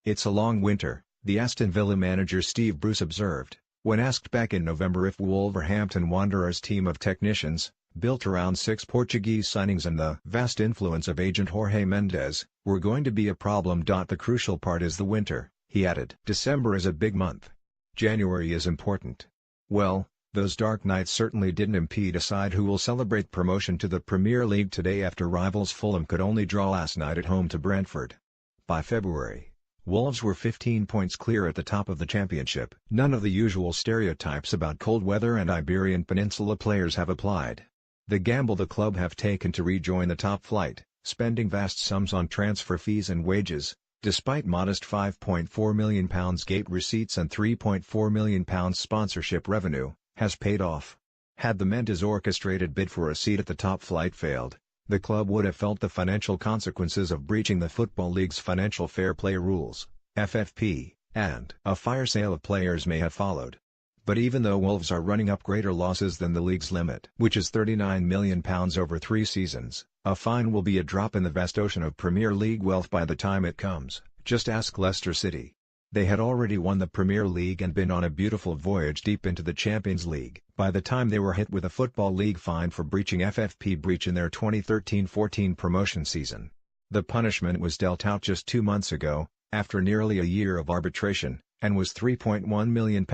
"It's a long winter," the Aston Villa manager Steve Bruce observed, when asked back in November if Wolverhampton Wanderers' team of technicians, built around 6 Portuguese signings and the vast influence of agent Jorge Mendes, were going to be a problem. "The crucial part is the winter," he added. "December is a big month. January is important." Well, those dark nights certainly didn't impede a side who will celebrate promotion to the Premier League today after rivals Fulham could only draw last night at home to Brentford. By February, Wolves were 15 points clear at the top of the Championship. None of the usual stereotypes about cold weather and Iberian Peninsula players have applied. The gamble the club have taken to rejoin the top flight, spending vast sums on transfer fees and wages, despite modest £5.4 million gate receipts and £3.4 million sponsorship revenue, has paid off. Had the Mendes orchestrated bid for a seat at the top flight failed, the club would have felt the financial consequences of breaching the Football League's Financial Fair Play rules, FFP, and a fire sale of players may have followed. But even though Wolves are running up greater losses than the league's limit, which is £39 million over 3 seasons, a fine will be a drop in the vast ocean of Premier League wealth by the time it comes. Just ask Leicester City. They had already won the Premier League and been on a beautiful voyage deep into the Champions League by the time they were hit with a Football League fine for breaching FFP breach in their 2013-14 promotion season. The punishment was dealt out just 2 months ago, after nearly a year of arbitration, and was £3.1 million,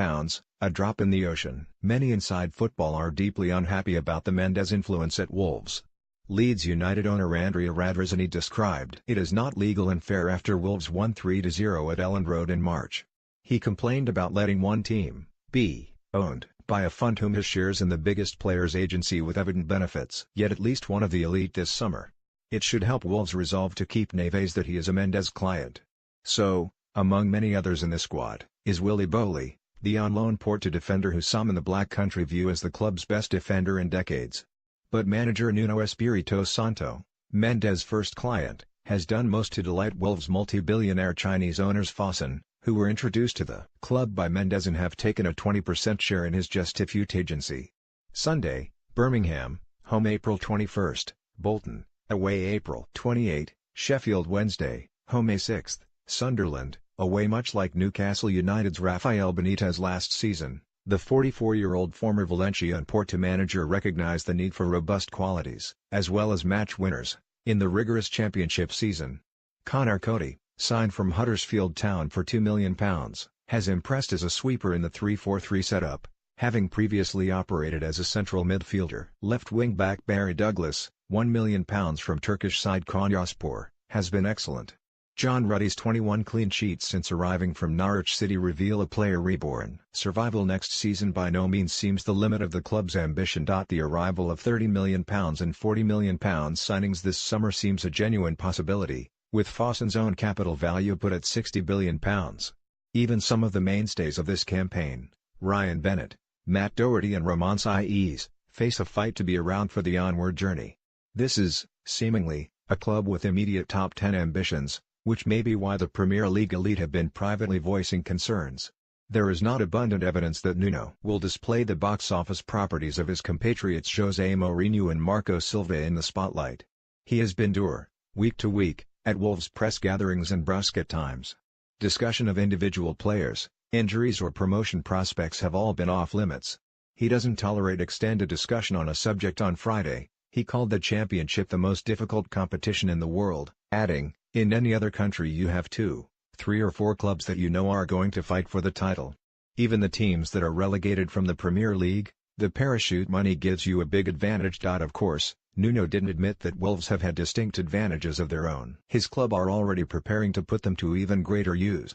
a drop in the ocean. Many inside football are deeply unhappy about the Mendes influence at Wolves. Leeds United owner Andrea Radrizzani described it as not legal and fair after Wolves won 3-0 at Elland Road in March. He complained about letting one team be owned by a fund whom his shares in the biggest players' agency with evident benefits. Yet at least one of the elite this summer. It should help Wolves resolve to keep Neves that he is a Mendes client. So, among many others in the squad, is Willy Boly, the on-loan Porto defender who some in the Black Country view as the club's best defender in decades. But manager Nuno Espirito Santo, Mendes' first client, has done most to delight Wolves' multi-billionaire Chinese owners Fosun, who were introduced to the club by Mendes and have taken a 20% share in his Justifute agency. Sunday, Birmingham, home April 21, Bolton, away April 28, Sheffield Wednesday, home May 6, Sunderland, away. Much like Newcastle United's Rafael Benitez last season, the 44-year-old former Valencia and Porto manager recognized the need for robust qualities, as well as match winners, in the rigorous championship season. Connor Cody, signed from Huddersfield Town for £2 million, has impressed as a sweeper in the 3-4-3 setup, having previously operated as a central midfielder. Left wing-back Barry Douglas, £1 million from Turkish side Konyaspor, has been excellent. John Ruddy's 21 clean sheets since arriving from Norwich City reveal a player reborn. Survival next season by no means seems the limit of the club's ambition. The arrival of £30 million and £40 million signings this summer seems a genuine possibility, with Fosun's own capital value put at £60 billion. Even some of the mainstays of this campaign, Ryan Bennett, Matt Doherty and Romain Saiz, face a fight to be around for the onward journey. This is, seemingly, a club with immediate top 10 ambitions, which may be why the Premier League elite have been privately voicing concerns. There is not abundant evidence that Nuno will display the box office properties of his compatriots José Mourinho and Marco Silva in the spotlight. He has been dour, week to week, at Wolves press gatherings and brusque at times. Discussion of individual players, injuries or promotion prospects have all been off limits. He doesn't tolerate extended discussion on a subject. On Friday, he called the Championship the most difficult competition in the world, adding, "In any other country you have 2, 3 or 4 clubs that you know are going to fight for the title. Even the teams that are relegated from the Premier League, the parachute money gives you a big advantage." Of course, Nuno didn't admit that Wolves have had distinct advantages of their own. His club are already preparing to put them to even greater use.